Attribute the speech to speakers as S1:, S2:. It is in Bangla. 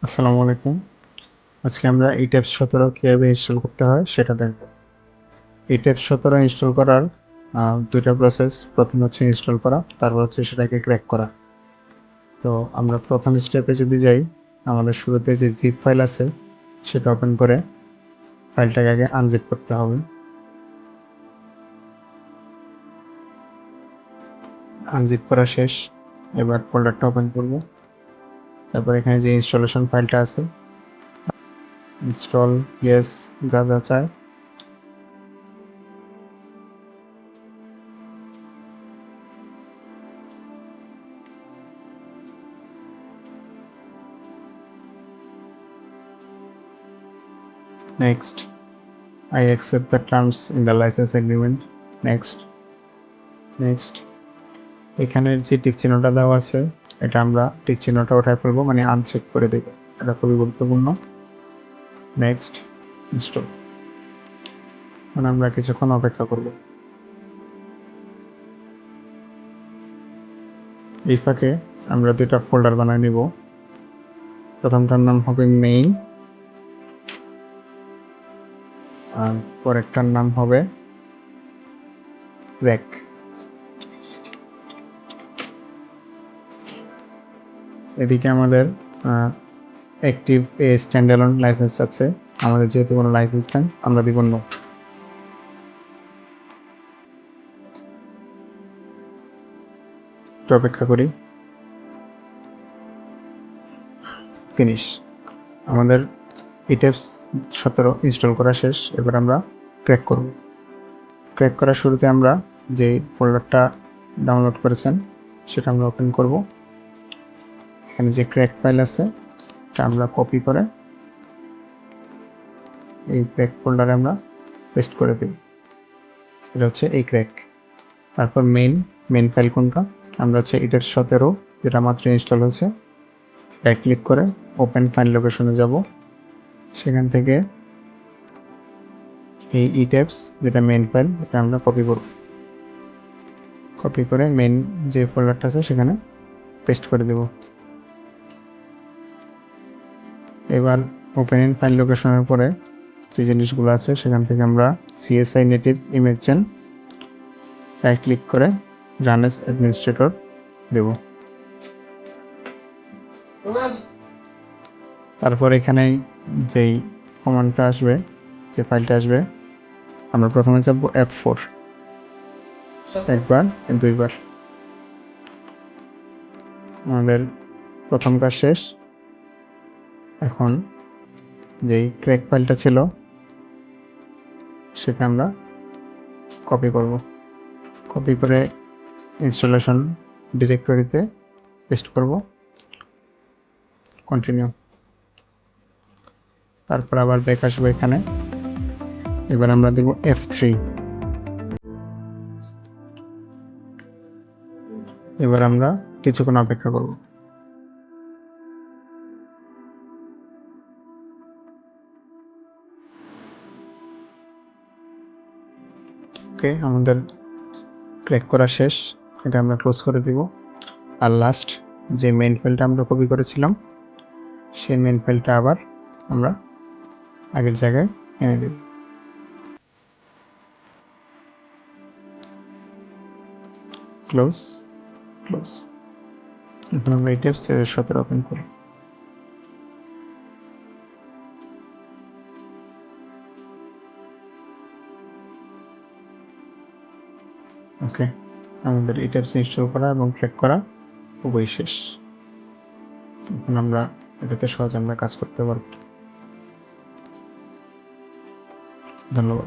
S1: আসসালামু আলাইকুম। আজকে আমরা ETABS 17 কিভাবে ইনস্টল করতে হয় সেটা দেখব। ETABS 17 ইনস্টল করার ২ টা প্রসেস। প্রথম হচ্ছে ইনস্টল করা, তারপর হচ্ছে সেটাকে ক্র্যাক করা। তো আমরা প্রথম স্টেপে যদি যাই, আমাদের শুরুতে যে জিপ ফাইল আছে সেটা ওপেন করে ফাইলটাকে আগে আনজিপ করতে হবে। আনজিপ করা শেষ। এবার ফোল্ডারটা ওপেন করব। তারপর এখানে যে ইনস্টলেশন ফাইলটা আছে, ইনস্টল ইয়েস যা যা চায় next. I accept the terms in the license agreement. Next. Next. এখানের যে টিক চিহ্নটা দেওয়া আছে এটা আমরা টিক চিহ্নটা উঠায় ফেলবো, মানে আনচেক করে দেব। এটা খুবই গুরুত্বপূর্ণ। নেক্সট। ইনস্টল। মানে আমরা কিছুক্ষণ অপেক্ষা করব। এই ফাঁকে আমরা দুইটা ফোল্ডার বানায় নিব। প্রথমটার নাম হবে মেইন, আর পরেরটার নাম হবে র্যাক। এদিকে আমাদের অ্যাক্টিভ এ স্ট্যান্ডঅ্যালোন লাইসেন্স আছে। আমাদের যেহেতু কোনো লাইসেন্স নেই, আমরা দিব নো। একটু অপেক্ষা করি। ফিনিশ। আমাদের ETABS 17 ইনস্টল করা শেষ। এবার আমরা ক্র্যাক করব। ক্র্যাক করার শুরুতে আমরা যে ফোল্ডারটা ডাউনলোড করেছেন সেটা আমরা ওপেন করব। এখানে যে ক্র্যাক ফাইল আছে এটা আমরা কপি করে এই ক্র্যাক ফোল্ডারে আমরা পেস্ট করে দেব। এটা হচ্ছে এই ক্র্যাক। তারপর মেইন ফাইল কোনটা, আমরা হচ্ছে ETABS 17 যেটা মাত্র ইনস্টল হয়েছে, রাইট ক্লিক করে ওপেন ফাইল লোকেশনে যাব। সেখান থেকে এই ETABS যেটা মেইন ফাইল এটা আমরা কপি করব। কপি করে মেইন যে ফোল্ডারটা আছে সেখানে পেস্ট করে দেব। এবার ওপেন ইন ফাইল লোকেশনের পরে যে জিনিসগুলো আছে সেখান থেকে আমরা CSI native image chain right click করে রান এজ অ্যাডমিনিস্ট্রেটর দেব। তারপর এখানে যেই কমান্ডটা আসবে, যে ফাইলটা আসবে, আমরা প্রথমে চাপব F4 একবার, দুইবার। আমাদের প্রথম কাজ শেষ। এখন যেই ক্র্যাক ফাইলটা ছিল সেটা আমরা কপি করব। কপি করে ইনস্টলেশন ডিরেক্টরিতে পেস্ট করব। কন্টিনিউ। তারপর আবার ব্যাক আসবো এখানে। এবার আমরা দেব F3। এবার আমরা কিছুক্ষণ অপেক্ষা করব। ওকে, আমাদের ক্র্যাক করা শেষ। এটা আমরা ক্লোজ করে দিব। আর লাস্ট যে মেইন ফাইলটা আমরা কপি করেছিলাম সেই মেইন ফাইলটা আবার আমরা আগের জায়গায় এনে দেব। Close, close. এখন আমরা ETABS 17 ওপেন করি। ওকে, আমাদের ETABS ইনস্টল করা এবং ক্র্যাক করা খুবই শেষ। এখন আমরা এটাতে সহজে আমরা কাজ করতে পারব। ধন্যবাদ।